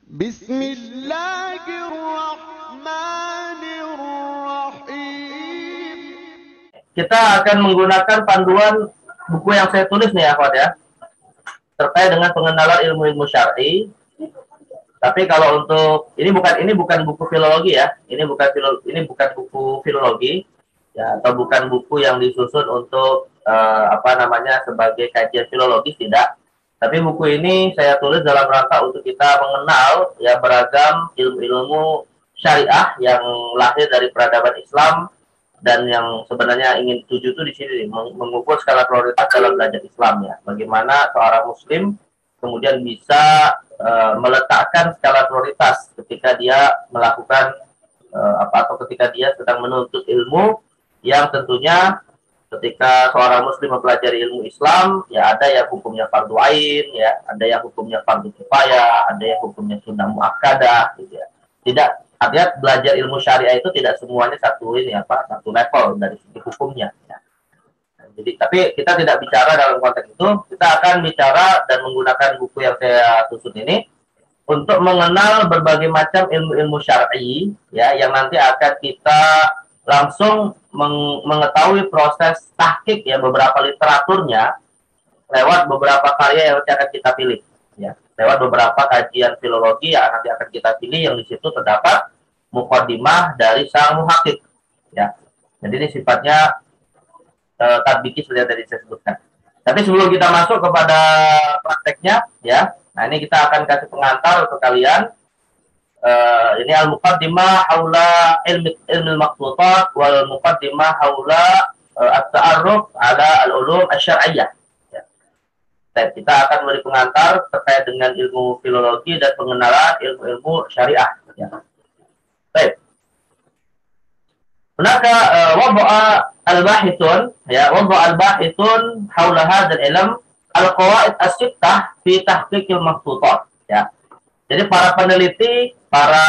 Bismillahirrahmanirrahim. Kita akan menggunakan panduan buku yang saya tulis nih, Akhwat ya, terkait dengan pengenalan ilmu-ilmu syar'i. Tapi kalau untuk ini bukan buku filologi ya, ini bukan buku filologi ya, atau bukan buku yang disusun untuk sebagai kajian filologi, tidak. Tapi buku ini saya tulis dalam rangka untuk kita mengenal ya beragam ilmu-ilmu syariah yang lahir dari peradaban Islam, dan yang sebenarnya ingin tuju itu di sini mengukur skala prioritas dalam belajar Islam ya. Bagaimana seorang muslim kemudian bisa meletakkan skala prioritas ketika dia melakukan atau ketika dia sedang menuntut ilmu, yang tentunya ketika seorang muslim mempelajari ilmu Islam ya ada yang hukumnya fardu ain ya, ada yang hukumnya fardu kifayah, ada yang hukumnya sunnah muakkadah gitu ya. Tidak, artinya belajar ilmu syariah itu tidak semuanya satu level dari segi hukumnya ya. Jadi, tapi kita tidak bicara dalam konteks itu, kita akan bicara dan menggunakan buku yang saya susun ini untuk mengenal berbagai macam ilmu-ilmu syar'i ya, yang nanti akan kita langsung mengetahui proses tahqiq ya, beberapa literaturnya lewat beberapa karya yang nanti akan kita pilih ya, lewat beberapa kajian filologi yang nanti akan kita pilih, yang di situ terdapat muqaddimah dari sang muhaqqiq ya. Jadi ini sifatnya tatbiki seperti yang tadi saya sebutkan. Tapi sebelum kita masuk kepada prakteknya ya, nah ini kita akan kasih pengantar untuk kalian. Ini al-muqaddimah haula ilmi al-maqtutat wal muqaddimah haula at-ta'arruf ala al-ulum asy-syar'iyyah. Ya. Kita akan memberi pengantar terkait dengan ilmu filologi dan pengenalan ilmu-ilmu syariah. Ya. Baik. Hunaka wada'a al-bahithun ya, wada'a al-bahithun haula hadzal ilm al-qawaid as-sittah fi tahqiq al-maqtutat ya. Jadi para peneliti, para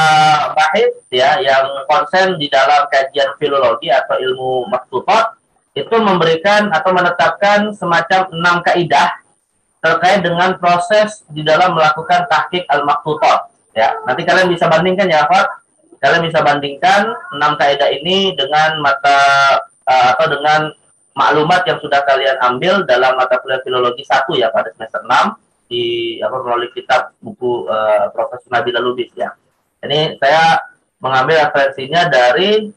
bahith ya yang konsen di dalam kajian filologi atau ilmu maqtutat itu memberikan atau menetapkan semacam 6 kaidah terkait dengan proses di dalam melakukan tahqiq al-maqtutat ya. Nanti kalian bisa bandingkan ya, Pak. Kalian bisa bandingkan 6 kaidah ini dengan atau dengan maklumat yang sudah kalian ambil dalam mata kuliah filologi 1 ya pada semester 6 di melalui kitab buku Profesor Nabila Lubis ya. Ini saya mengambil referensinya dari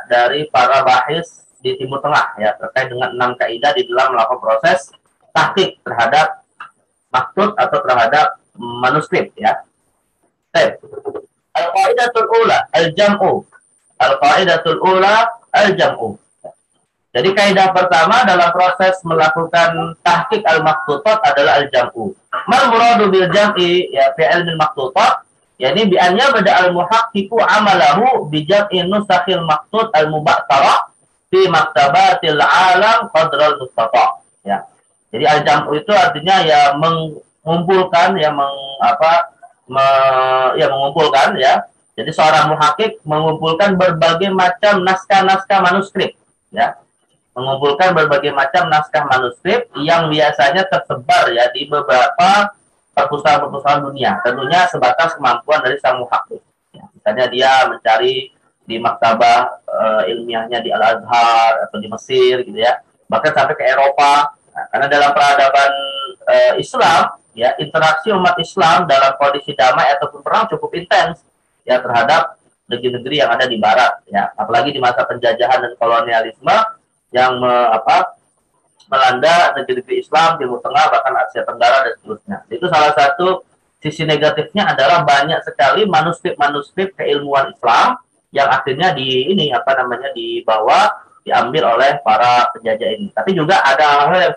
dari para bahis di Timur Tengah ya, terkait dengan 6 kaidah di dalam melakukan proses tahqiq terhadap maktub atau terhadap manuskrip ya. Al-qaidatul ula al-jam'u. Al-qaidatul ula al-jam'u. Jadi kaidah pertama dalam proses melakukan tahqiq al-maqtutat adalah al-jam'u. Mal muradu bil jam'i ya fi ilmi al-maqtutat, yakni bi an yabda al-muhaqqiqu amalahu bi jam'i nusakhil maqtut al-mubtara fi maktabatil alam qadral mustata. Ya. Jadi al-jam'u itu artinya ya mengumpulkan ya mengumpulkan ya. Jadi seorang muhaqqiq mengumpulkan berbagai macam naskah-naskah manuskrip ya. Mengumpulkan berbagai macam naskah manuskrip yang biasanya tersebar ya di beberapa perpustakaan-perpustakaan dunia. Tentunya sebatas kemampuan dari sang muhaqqiq. Ya, misalnya dia mencari di maktabah ilmiahnya di Al-Azhar atau di Mesir gitu ya. Bahkan sampai ke Eropa. Nah, karena dalam peradaban Islam ya, interaksi umat Islam dalam kondisi damai ataupun perang cukup intens ya terhadap negeri-negeri yang ada di barat ya. Apalagi di masa penjajahan dan kolonialisme yang melanda negeri-negeri Islam, Timur Tengah, bahkan Asia Tenggara dan seterusnya. Itu salah satu sisi negatifnya adalah banyak sekali manuskrip-manuskrip keilmuan Islam yang akhirnya diambil oleh para penjajah ini. Tapi juga ada hal-hal yang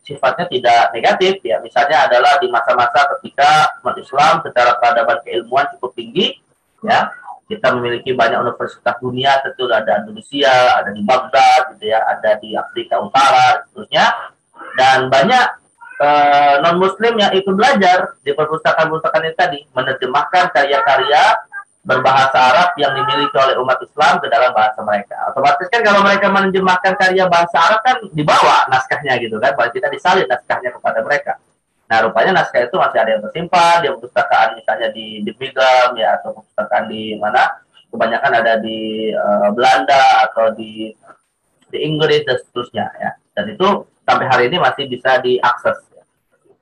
sifatnya tidak negatif ya. Misalnya adalah di masa-masa ketika umat Islam secara peradaban keilmuan cukup tinggi ya. Kita memiliki banyak universitas dunia, tentu ada Indonesia, ada di Baghdad, gitu ya, ada di Afrika Utara, dan seterusnya. Dan banyak non-Muslim yang ikut belajar di perpustakaan-perpustakaan ini tadi, menerjemahkan karya-karya berbahasa Arab yang dimiliki oleh umat Islam ke dalam bahasa mereka. Otomatis kan kalau mereka menerjemahkan karya bahasa Arab kan dibawa naskahnya gitu kan, bahwa kita disalin naskahnya kepada mereka. Nah, rupanya naskah itu masih ada yang tersimpan di perpustakaan, misalnya di Birmingham ya, atau perpustakaan di mana, kebanyakan ada di Belanda atau di Inggris dan seterusnya ya. Dan itu sampai hari ini masih bisa diakses.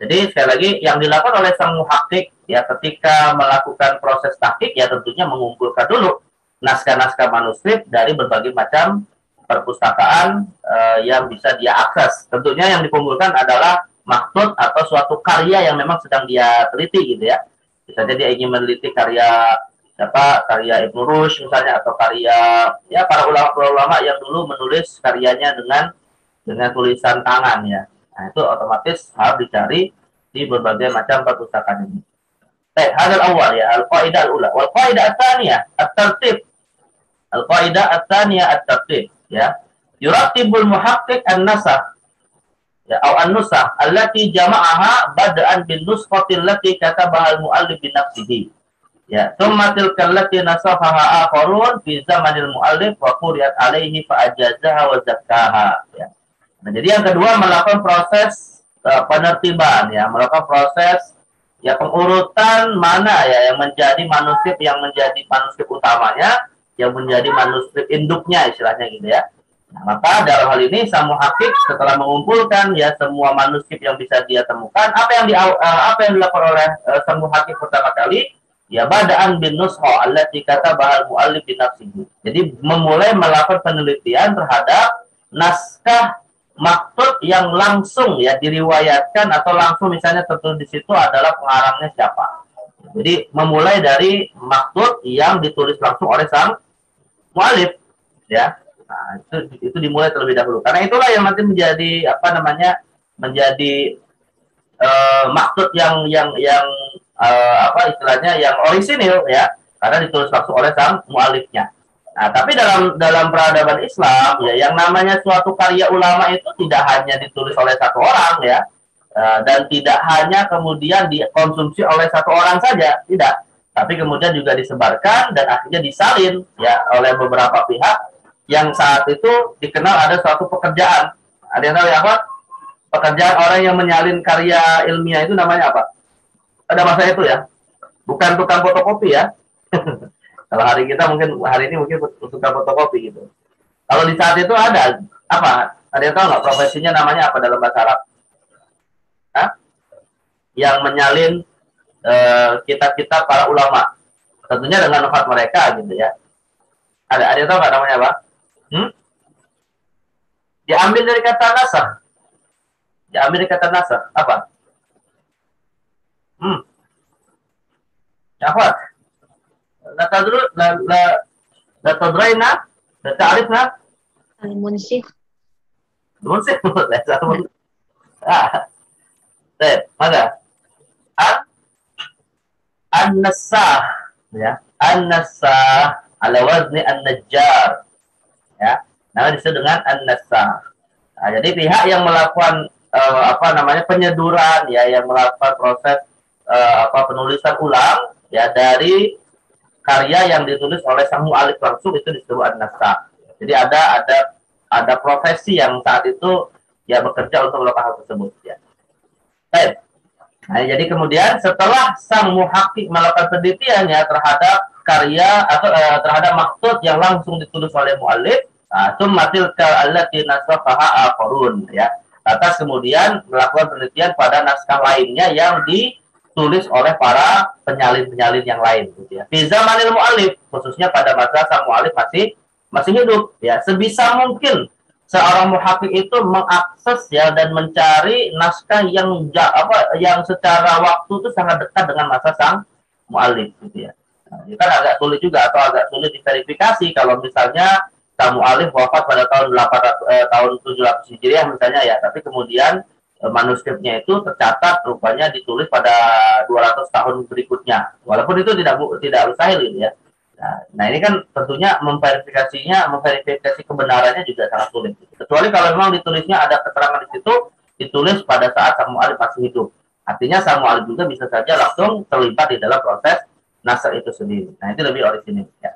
Jadi sekali lagi yang dilakukan oleh sang muhakkik ya ketika melakukan proses tahqiq ya tentunya mengumpulkan dulu naskah-naskah manuskrip dari berbagai macam perpustakaan yang bisa dia akses. Tentunya yang dikumpulkan adalah maksud atau suatu karya yang memang sedang dia teliti gitu ya. Bisa jadi dia ingin meneliti karya karya Ibnu Rushd misalnya, atau karya ya para ulama-ulama yang dulu menulis karyanya dengan tulisan tangan ya. Nah, itu otomatis harus dicari di berbagai macam perpustakaan ini. Hadal awal ya, al-qaidah al-ula. Wal qaidah ats-tsaniyah at-tartib. Al-qaidah ats-tsaniyah at-tartib ya. Yurattibul muhaqqiq an-nasakh ya atau an-nusakh allati jama'aha bada'an bin nuskhati allati katabaha al-mu'allif bi nafsihi. Ya, thumma tilka allati nasakhaha akharun fi zamanil mu'allif wa quriyat alaihi fa ajazaha wa zakkaha ya. Nah, jadi yang kedua melakukan proses penertiban ya, melakukan proses ya pengurutan mana ya yang menjadi manuskrip utamanya, yang menjadi manuskrip induknya istilahnya gitu ya. Nah, maka dalam hal ini sang muhakkik setelah mengumpulkan ya semua manuskrip yang bisa dia temukan, apa yang dilakukan oleh sang muhakkik pertama kali ya bada'an bin nuskha allati katabaha al-mu'allif bi nafsihi. Jadi memulai melakukan penelitian terhadap naskah maksud yang langsung ya diriwayatkan atau langsung misalnya tertulis di situ adalah pengarangnya siapa. Jadi memulai dari maksud yang ditulis langsung oleh sang mu'allif ya. Nah, itu dimulai terlebih dahulu. Karena itulah yang nanti menjadi menjadi maksud yang istilahnya yang orisinil ya, karena ditulis langsung oleh sang mu'allifnya. Nah, tapi dalam peradaban Islam ya yang namanya suatu karya ulama itu tidak hanya ditulis oleh satu orang ya, dan tidak hanya kemudian dikonsumsi oleh satu orang saja, tidak. Tapi kemudian juga disebarkan dan akhirnya disalin ya oleh beberapa pihak yang saat itu dikenal ada suatu pekerjaan. Ada yang tahu ya apa? Pekerjaan orang yang menyalin karya ilmiah itu namanya apa? Pada masa itu ya. Bukan tukang fotokopi ya. Kalau hari ini mungkin tukang fotokopi gitu. Kalau di saat itu ada apa? Ada yang tahu nggak profesinya namanya apa dalam bahasa Arab? Hah? Yang menyalin kitab-kitab para ulama. Tentunya dengan wafat mereka gitu ya. Ada yang tahu nggak namanya apa? Diambil dari kata nasakh. Diambil dari kata nasakh. Apa? Apa? La tadraina, la ta'rifna? Al-Munsif. Munsif. Maka an-nassah ya. An-nassah ala wazni an-najjar. Ya. Nah, disebut dengan an-nassah. Nah, jadi pihak yang melakukan penyeduran ya, yang melakukan proses penulisan ulang ya dari karya yang ditulis oleh sang mu'allif langsung itu disebut an-nassakh. Jadi ada profesi yang saat itu ya bekerja untuk melakukan hal tersebut ya. Baik. Nah, jadi kemudian setelah sang muhakkik melakukan penelitian ya terhadap karya atau terhadap maksud yang langsung ditulis oleh mu'allif, tsummatil allati nasakhaha akharun ya. Atas kemudian melakukan penelitian pada naskah lainnya yang ditulis oleh para penyalin-penyalin yang lain gitu ya. Fi zamanil mu'allif, khususnya pada masa sang mu'allif masih hidup ya. Sebisa mungkin seorang muhakkik itu mengakses ya dan mencari naskah yang secara waktu itu sangat dekat dengan masa sang mu'allif gitu ya. Nah, ini kan agak sulit juga atau agak sulit diverifikasi kalau misalnya sang mu'allif wafat pada tahun 700 Hijriah misalnya ya, tapi kemudian manuskripnya itu tercatat rupanya ditulis pada 200 tahun berikutnya. Walaupun itu tidak mustahil gitu ya. Nah, ini kan tentunya memverifikasi kebenarannya juga sangat sulit. Kecuali kalau memang ditulisnya ada keterangan di situ, ditulis pada saat sang mu'allif masih hidup. Artinya sang mu'allif juga bisa saja langsung terlibat di dalam proses naskah itu sendiri. Nah, itu lebih orisinil ya.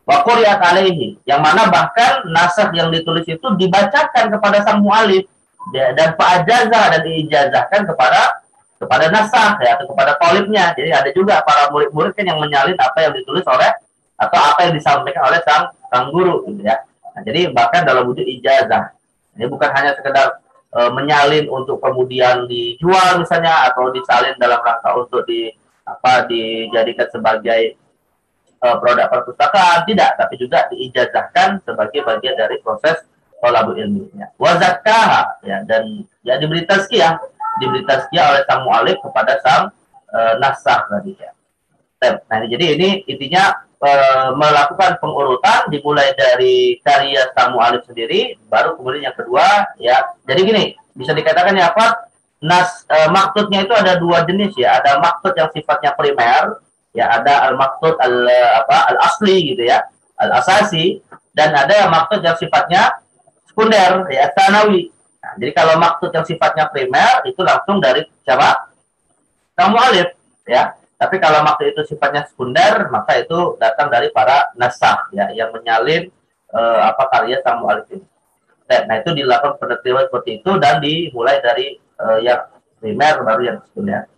Wa quriyat alaihi, yang mana bahkan naskah yang ditulis itu dibacakan kepada sang mu'allif dan fa'ajazah dan diijazahkan kepada kepada nasah ya, atau kepada tolibnya. Jadi ada juga para murid-murid kan yang menyalin apa yang ditulis oleh atau apa yang disampaikan oleh sang guru gitu ya. Nah, jadi bahkan dalam wujud ijazah. Ini bukan hanya sekedar menyalin untuk kemudian dijual misalnya atau disalin dalam rangka untuk dijadikan sebagai produk perpustakaan, tidak, tapi juga diijazahkan sebagai bagian dari proses thalabul ilminya. Wa zakkaha ya, dan ya diberi tazkiyah oleh sang mu'alif kepada sang nasah tadi ya. Nah, jadi ini intinya melakukan pengurutan dimulai dari karya sang mu'alif sendiri, baru kemudian yang kedua ya. Jadi gini, bisa dikatakan ya apa? Maksudnya itu ada dua jenis ya, ada maksud yang sifatnya primer, ya ada al-maksud al-asli gitu ya, al-asasi, dan ada yang maksud yang sifatnya sekunder ya, tsanawi. Nah, jadi kalau maksud yang sifatnya primer itu langsung dari siapa? Sang mu'alif ya. Tapi kalau maksud itu sifatnya sekunder, maka itu datang dari para nasah ya, yang menyalin karya sang mu'alif ini. Nah, itu dilakukan penertiban seperti itu dan dimulai dari yang primer baru yang sekunder.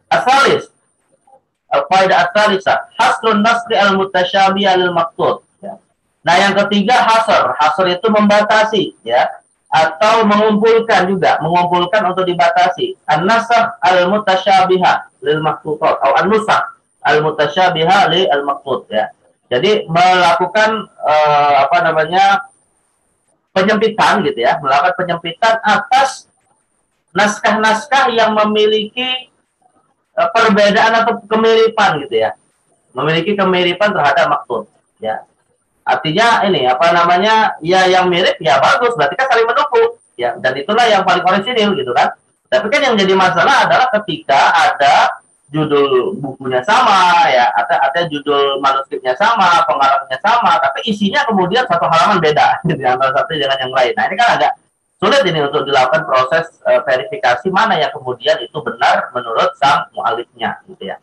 Asalis al-qaidah as-salisah hasrun nasri al-mutasyabih al-maqsud ya. Nah, yang ketiga hasr itu membatasi ya, atau mengumpulkan untuk dibatasi an-nasakh al-mutasyabiha lil maqsudat atau an-nusakh al-mutasyabiha lil maqsud ya. Jadi melakukan penyempitan gitu ya, melakukan penyempitan atas naskah-naskah yang memiliki perbedaan atau kemiripan gitu ya, memiliki kemiripan terhadap maksud ya. Artinya ini ya yang mirip ya bagus, berarti kan saling mendukung ya, dan itulah yang paling orisinil gitu kan. Tapi kan yang jadi masalah adalah ketika ada judul bukunya sama ya, ada judul manuskripnya sama, pengarangnya sama, tapi isinya kemudian satu halaman beda gitu antara satu dengan yang lain. Nah, ini kan agak sulit ini untuk dilakukan proses verifikasi mana yang kemudian itu benar menurut sang mu'alifnya gitu ya.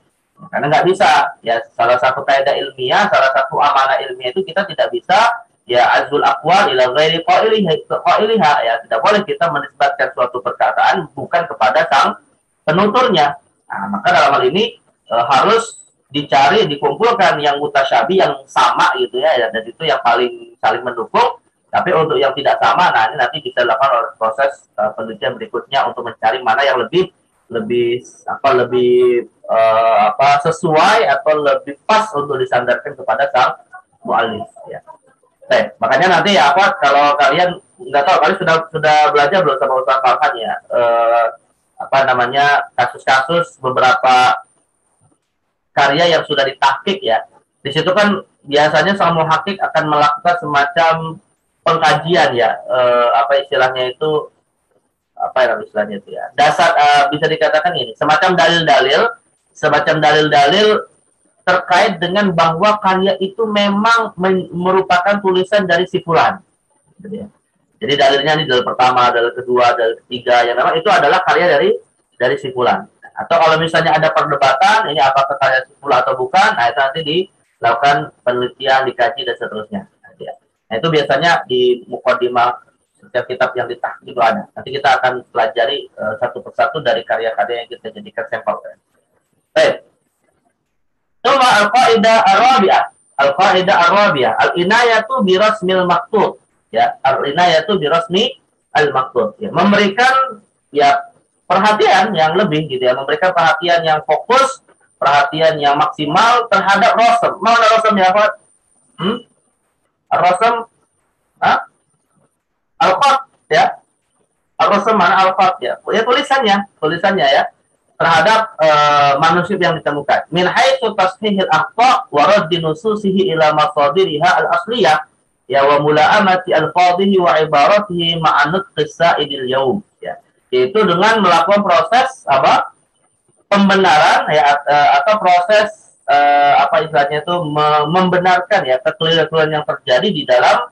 Karena nggak bisa ya, salah satu kaidah ilmiah, salah satu amanah ilmiah itu kita tidak bisa ya azul aqwal ila ghairi qailiha ya, tidak boleh kita menisbatkan suatu perkataan bukan kepada sang penuturnya. Nah, maka dalam hal ini harus dikumpulkan yang mutasyabi yang sama gitu ya, dan itu yang paling saling mendukung. Tapi untuk yang tidak sama, nah ini nanti bisa dilakukan oleh proses penelitian berikutnya untuk mencari mana yang lebih sesuai atau lebih pas untuk disandarkan kepada sang mu'alif ya. Makanya nanti ya kalau kalian nggak tahu, kalian sudah belajar belum sama Ustaz Farhan ya, kasus-kasus beberapa karya yang sudah ditahqiq ya. Di situ kan biasanya sang muhaqqiq akan melakukan semacam pengkajian ya, istilahnya itu ya, dasar, bisa dikatakan ini semacam dalil-dalil terkait dengan bahwa karya itu memang merupakan tulisan dari si fulan gitu ya. Jadi dalilnya ini dalil pertama, dalil kedua, dalil ketiga yang memang itu adalah karya dari si fulan. Atau kalau misalnya ada perdebatan ini apakah karya si fulan atau bukan, nah itu nanti dilakukan penelitian, dikaji dan seterusnya. Nah, itu biasanya di mukadimah setiap kitab yang ditahqiq itu ada. Nanti kita akan pelajari satu persatu dari karya-karya yang kita jadikan sampel. Baik. Coba al-qaidah ar-rabi'ah. Al-inayatu bi rasmil maqtud. Ya, al-inayatu bi rasmi al-maqtud. Ya, memberikan ya perhatian yang lebih gitu ya, memberikan perhatian yang fokus, perhatian yang maksimal terhadap rasm. Mana rasm ya, Pak? Ar-rasm al-qat ya. Ar-rasm mana al-qat ya. Ya tulisannya ya terhadap manuskrip yang ditemukan. Min haitsu tashihil akhta wa radd nususihi ila masadiriha al-asliyah ya wa mula'amati al-fadhihi wa ibaratihi ma'anut qisa'idil yaum ya. Yaitu dengan melakukan proses pembenaran ya, atau proses istilahnya itu membenarkan ya kekeliruan yang terjadi di dalam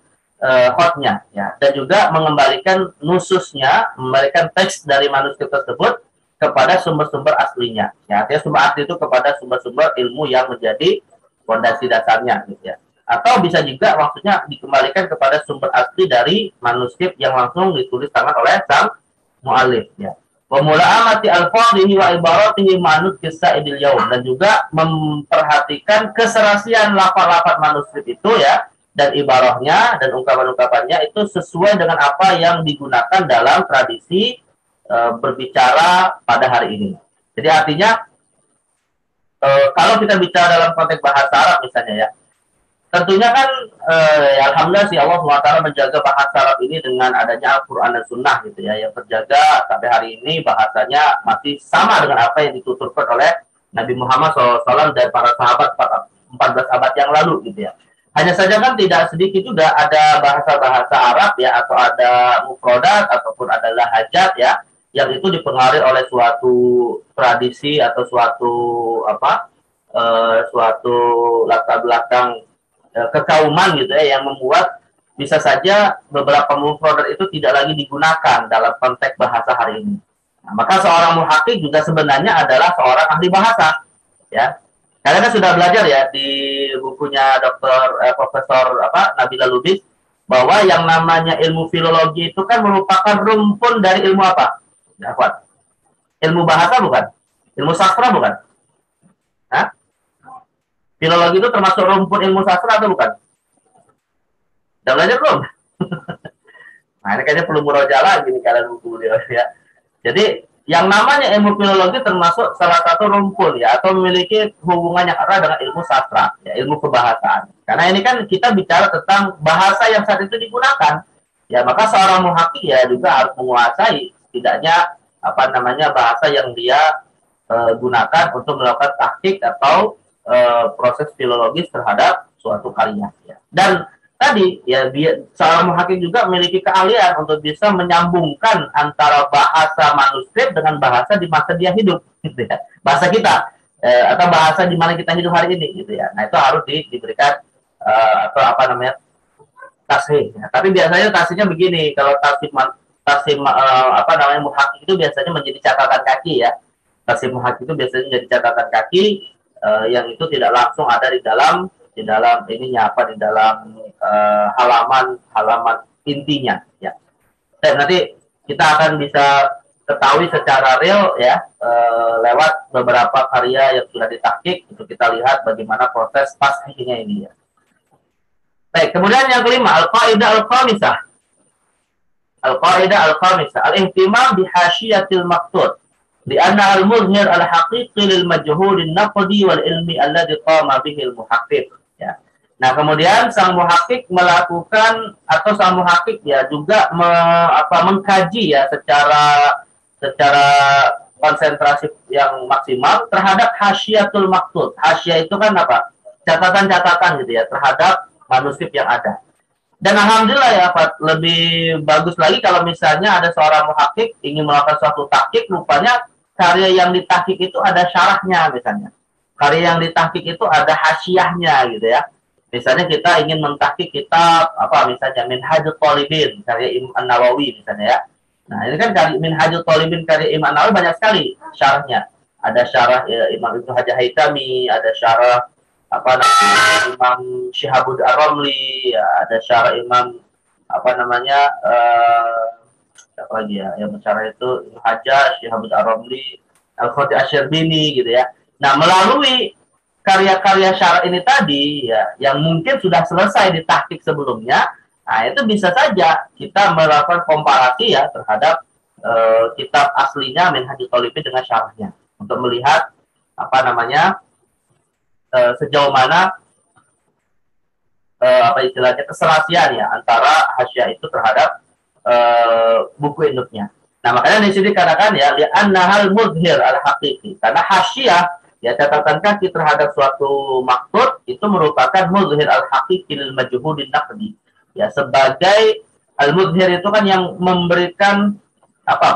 khotnya ya, dan juga mengembalikan nususnya, memberikan teks dari manuskrip tersebut kepada sumber-sumber aslinya ya. Artinya sumber asli itu kepada sumber-sumber ilmu yang menjadi fondasi dasarnya gitu ya. Atau bisa juga maksudnya dikembalikan kepada sumber asli dari manuskrip yang langsung ditulis tangan oleh sang mu'alif ya. Wa mula'amati alfadhihi wa ibaratihi manut kisah idil yaum, dan juga memperhatikan keserasian lafaz-lafaz manuskrip itu ya, dan ibarahnya dan ungkapan-ungkapannya itu sesuai dengan apa yang digunakan dalam tradisi berbicara pada hari ini. Jadi artinya kalau kita bicara dalam konteks bahasa Arab misalnya ya, tentunya kan ya alhamdulillah sih Allah SWT menjaga bahasa Arab ini dengan adanya Al-Quran dan Sunnah gitu ya, yang terjaga sampai hari ini bahasanya masih sama dengan apa yang dituturkan oleh Nabi Muhammad SAW dan para sahabat 14 abad yang lalu gitu ya. Hanya saja kan tidak sedikit juga ada bahasa-bahasa Arab ya, atau ada mufradat ataupun ada lahajat ya, yang itu dipengaruhi oleh suatu tradisi atau suatu suatu latar belakang kekauman gitu ya, yang membuat bisa saja beberapa mufradat itu tidak lagi digunakan dalam konteks bahasa hari ini. Nah, maka seorang muhaqqiq juga sebenarnya adalah seorang ahli bahasa ya. Kalian kan sudah belajar ya di bukunya Profesor Nabila Lubis, bahwa yang namanya ilmu filologi itu kan merupakan rumpun dari ilmu apa? Ilmu bahasa bukan? Ilmu sastra bukan? Hah? Filologi itu termasuk rumpun ilmu sastra atau bukan? Udah belajar belum? Nah ini kayaknya perlu murojaah gini kalian buku beliau ya. Jadi yang namanya ilmu filologi termasuk salah satu rumpun ya, atau memiliki hubungan yang erat dengan ilmu sastra, ya, ilmu kebahasaan. Karena ini kan kita bicara tentang bahasa yang saat itu digunakan. Ya maka seorang muhaqqiq ya juga harus menguasai setidaknya bahasa yang dia gunakan untuk melakukan tahqiq atau proses filologis terhadap suatu karya ya. Dan tadi ya seorang muhaqqiq juga memiliki keahlian untuk bisa menyambungkan antara bahasa manuskrip dengan bahasa di masa dia hidup gitu ya. Bahasa kita atau bahasa di mana kita hidup hari ini gitu ya. Nah, itu harus diberikan tashih ya. Tapi biasanya tashihnya begini, kalau muhaqqiq itu biasanya menjadi catatan kaki ya. Tashih muhaqqiq itu biasanya menjadi catatan kaki yang itu tidak langsung ada di dalam halaman intinya ya. Dan nanti kita akan bisa ketahui secara real ya lewat beberapa karya yang sudah ditahqiq, untuk kita lihat bagaimana proses tashihnya ini ya. Baik, kemudian yang kelima, al-qaidah al-khamisah. Al-qaidah al-khamisah, al-ihtimam bi hasyiatil maqtud. Lianna al-muzhir al-haqiqi lil majhulin naqdi wal ilmi alladhi qama bihi al-muhaqqiq ya. Nah, kemudian sang muhaqqiq melakukan, atau sang muhaqqiq ya juga mengkaji ya secara konsentrasi yang maksimal terhadap hasyiatul maqtud. Hasyia itu kan apa? Catatan-catatan gitu ya terhadap manuskrip yang ada. Dan alhamdulillah ya Pak, lebih bagus lagi kalau misalnya ada seorang muhaqqiq ingin melakukan suatu tahqiq, rupanya karya yang ditahqiq itu ada syarahnya misalnya. Karya yang ditahqiq itu ada hasyiahnya gitu ya. Misalnya kita ingin mentahqiq kitab misalnya Minhajul Thalibin karya Imam An-Nawawi misalnya ya. Nah, ini kan Minhajul Thalibin karya Imam An-Nawawi banyak sekali syarahnya. Ada syarah Imam Ibnu Hajar Haytami, ada syarah Imam Syihabud Ar-Ramli, ya, ada syarah Imam apa lagi ya yang bicara itu Ibnu Hajar, Syihabud Ar-Ramli, Al-Fatih Asy-Syarbini gitu ya. Nah, melalui karya-karya syarah ini tadi ya, yang mungkin sudah selesai ditahqiq sebelumnya, nah itu bisa saja kita melakukan komparasi ya terhadap kitab aslinya Minhajul Thalibin dengan syarahnya, untuk melihat sejauh mana istilahnya keserasian ya antara hasyiah itu terhadap buku induknya. Nah, makanya di sini dikatakan ya li'annahal mudhir al-haqiqi, karena hasyiah ya catatan kaki terhadap suatu maktub itu merupakan mudhir al-haqiqi lil majhudin naqdi. Ya, sebagai al-mudhir itu kan yang memberikan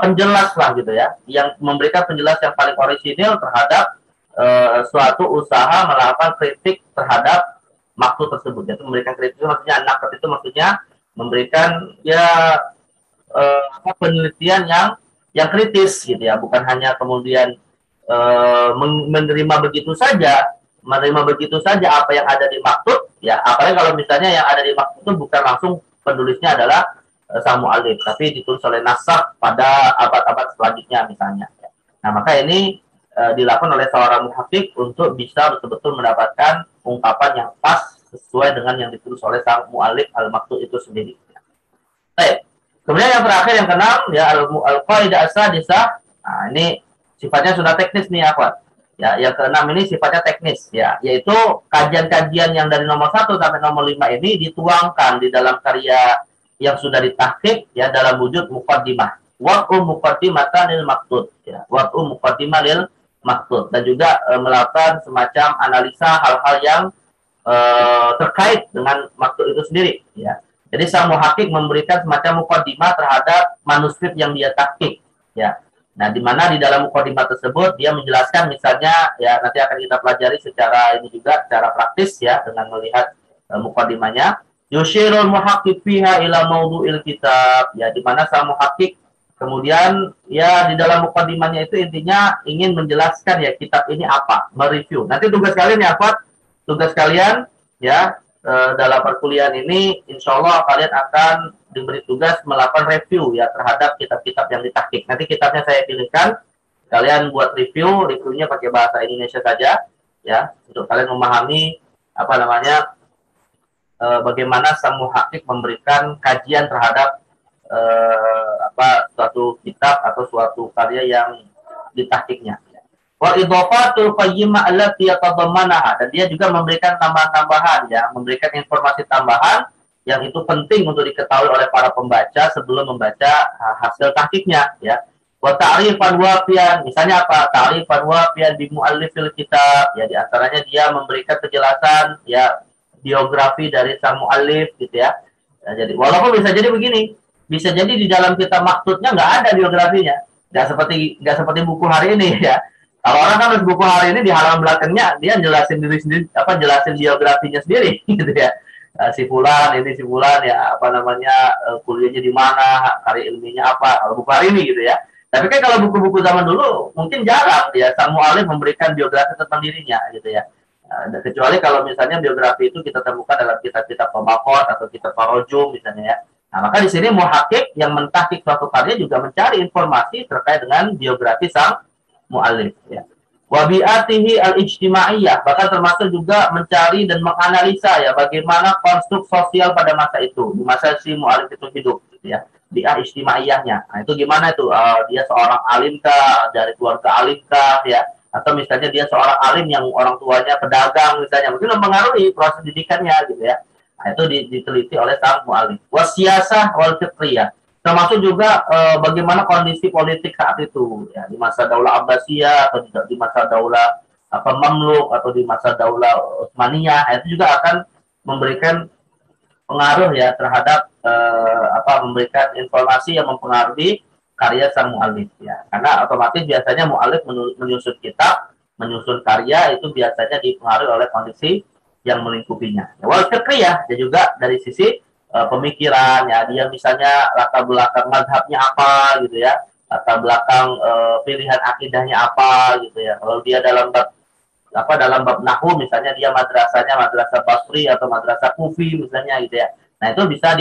penjelas lah gitu ya, yang memberikan penjelas yang paling orisinil terhadap suatu usaha melakukan kritik terhadap maktub tersebut. Yaitu memberikan kritik itu maksudnya naqd itu maksudnya memberikan ya penelitian yang kritis gitu ya, bukan hanya kemudian menerima begitu saja apa yang ada di maktub ya. Apalagi kalau misalnya yang ada di maktub itu bukan langsung penulisnya adalah sang mu'allif, tapi ditulis oleh nasakh pada abad-abad selanjutnya misalnya. Nah, maka ini dilakukan oleh seorang muhakkik untuk bisa betul-betul mendapatkan ungkapan yang pas sesuai dengan yang ditulis oleh sang mu'allif al-maktub itu sendiri. Baik. Kemudian yang terakhir yang keenam ya al-qaidah as-sadisah. Nah, ini sifatnya sudah teknis nih akhwat. Ya, yang keenam ini sifatnya teknis ya, yaitu kajian-kajian yang dari nomor 1 sampai nomor 5 ini dituangkan di dalam karya yang sudah ditahqiq ya dalam wujud muqaddimah. Wa'u muqaddimatan lil maktub ya. Wa'u muqaddimah lil maktub dan juga melakukan semacam analisa hal-hal yang terkait dengan maktub itu sendiri ya. Jadi sang muhakkik memberikan semacam muqaddimah terhadap manuskrip yang dia tahqiq ya. Nah, di mana di dalam muqaddimah tersebut dia menjelaskan misalnya ya, nanti akan kita pelajari secara ini juga secara praktis ya dengan melihat muqaddimahnya. Yushirul muhakkik fiha ila maudu'il kitab ya, di mana sang muhakkik kemudian ya di dalam muqaddimahnya itu intinya ingin menjelaskan ya kitab ini apa, mereview. Nanti tugas kalian ya, Pak. Tugas kalian ya dalam perkuliahan ini insya Allah kalian akan diberi tugas melakukan review ya terhadap kitab-kitab yang ditahqiq. Nanti kitabnya saya pilihkan, kalian buat reviewnya pakai bahasa Indonesia saja ya, untuk kalian memahami apa namanya bagaimana sang muhakkik memberikan kajian terhadap suatu kitab atau suatu karya yang ditahqiqnya. Wa idhafatul qayyimah allati yatadammanaha, dan dia juga memberikan tambahan-tambahan ya, memberikan informasi tambahan yang itu penting untuk diketahui oleh para pembaca sebelum membaca hasil tahqiqnya ya. Wa ta'rifan wafian, misalnya apa? Ta'rifan wafian bi muallifil kitab ya, di antaranya dia memberikan kejelasan ya biografi dari sang muallif gitu ya. Nah, jadi walaupun bisa jadi begini, bisa jadi di dalam kitab maktubnya nggak ada biografinya, nggak seperti buku hari ini ya. Kalau orang kan buku hari ini di halaman belakangnya dia jelasin diri sendiri, jelasin biografinya sendiri gitu ya. Si fulan ini si fulan ya, kuliahnya di mana, karya ilmiahnya apa. Kalau buku hari ini gitu ya. Tapi kan kalau buku-buku zaman dulu mungkin jarang ya sang mu'allif memberikan biografi tentang dirinya gitu ya. Kecuali kalau misalnya biografi itu kita temukan dalam kitab-kitab Tabaqat atau kitab Tarajum misalnya ya. Nah, maka di sini muhakkik yang mentahqiq suatu karya juga mencari informasi terkait dengan biografi sang mu'allif ya. Wa bi'atihi al-ijtimaiyah, bahkan termasuk juga mencari dan menganalisa ya bagaimana konstruk sosial pada masa itu, di masa si mu'allif itu hidup gitu ya. Bi'ah ijtimaiyahnya. Nah, itu gimana itu? Dia seorang alimkah, dari keluarga alimkah ya, atau misalnya dia seorang alim yang orang tuanya pedagang misalnya, mungkin mempengaruhi proses didikannya gitu ya. Nah, itu diteliti oleh sang mu'allif. Wasiyasah wal fiqriyah, termasuk juga bagaimana kondisi politik saat itu ya, di masa Daulah Abbasiyah atau di masa Daulah Mamluk atau di masa Daulah Utsmaniyah. Itu juga akan memberikan pengaruh ya terhadap memberikan informasi yang mempengaruhi karya sang mu'allif ya. Karena otomatis biasanya mu'allif menyusun kitab, menyusun karya itu biasanya dipengaruhi oleh kondisi yang melingkupinya. Wal fiqriyah ya, juga dari sisi pemikiran ya, dia misalnya latar belakang mazhabnya apa gitu ya, latar belakang pilihan akidahnya apa gitu ya. Kalau dia dalam bab nahwu misalnya dia madrasahnya madrasah Basri atau madrasah Kufi misalnya gitu ya. Nah, itu bisa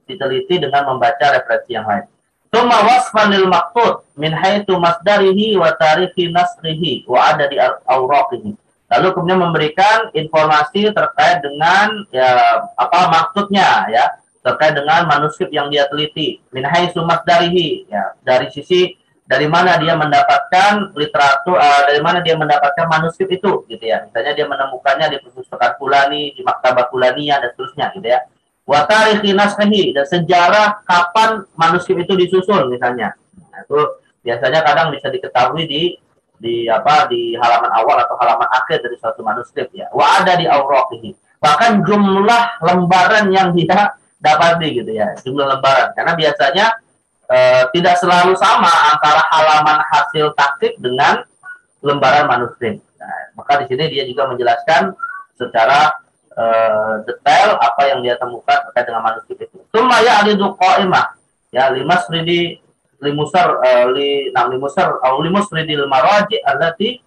diteliti dengan membaca referensi yang lain. Tsumma wasfan lil maqtud min haitsu masdarihi wa tarikhi nasrihi wa adadi awraqihi. Lalu kemudian memberikan informasi terkait dengan ya maksudnya ya, terkait dengan manuskrip yang dia teliti. Min haitsu masdarihi ya, dari sisi dari mana dia mendapatkan literatur, dari mana dia mendapatkan manuskrip itu gitu ya. Misalnya dia menemukannya di perpustakaan Fulani, di maktabah Fulaniyah dan seterusnya gitu ya. Wa tarikhi nasrihi, dan sejarah kapan manuskrip itu disusun misalnya. Nah, itu biasanya kadang bisa diketahui di halaman awal atau halaman akhir dari suatu manuskrip ya. Wa ada di awraqihi, bahkan jumlah lembaran yang dia dapati gitu ya, jumlah lembaran, karena biasanya tidak selalu sama antara halaman hasil tahqiq dengan lembaran manuskrip. Nah, maka di sini dia juga menjelaskan secara detail apa yang dia temukan terkait dengan manuskrip itu. Tsumma ya'ridu qa'imah ya limasridi limusar limusridil maraji allati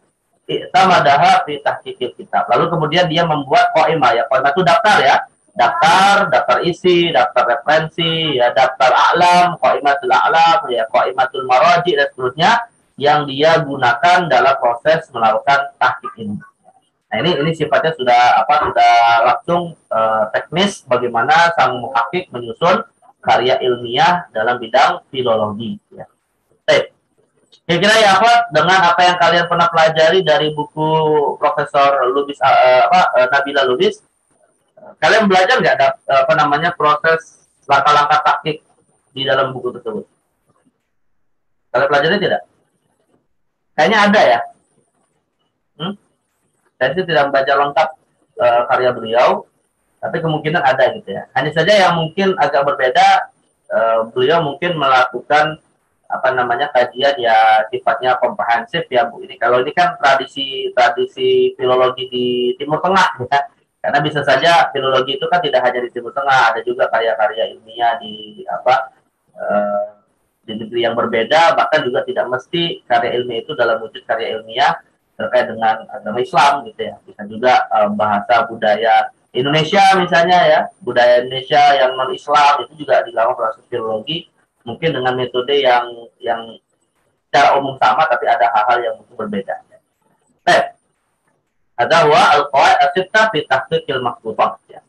i'tamadaha fi tahqiqil kitab. Lalu kemudian dia membuat qaimah ya. Qaimah itu daftar ya. daftar isi, daftar referensi, ya daftar a'lam, qaimatul a'lam, ya qaimatul maraji dan seterusnya yang dia gunakan dalam proses melakukan tahqiq ini. Nah, ini sifatnya sudah langsung teknis bagaimana sang muhakik menyusun karya ilmiah dalam bidang filologi. Ya. Baik. Kira-kira ya Ahmad, dengan apa yang kalian pernah pelajari dari buku Profesor Nabila Lubis, kalian belajar nggak proses langkah-langkah taktik di dalam buku tersebut? Kalian pelajari tidak? Kayaknya ada ya. Saya sih tidak membaca lengkap karya beliau, tapi kemungkinan ada gitu ya. Hanya saja yang mungkin agak berbeda, beliau mungkin melakukan kajian ya sifatnya komprehensif ya Bu. Ini kalau ini kan tradisi filologi di Timur Tengah ya. Karena bisa saja filologi itu kan tidak hanya di Timur Tengah, ada juga karya-karya ilmiah di negeri yang berbeda, bahkan juga tidak mesti karya ilmiah itu dalam wujud karya ilmiah terkait dengan agama Islam gitu ya. Bisa juga bahasa budaya Indonesia misalnya ya, budaya Indonesia yang non-Islam itu juga dilakukan proses filologi, mungkin dengan metode yang secara umum sama tapi ada hal-hal yang mungkin berbeda. Ada wa al-qawaid as-sittah fi tahqiqil maqtutat ya.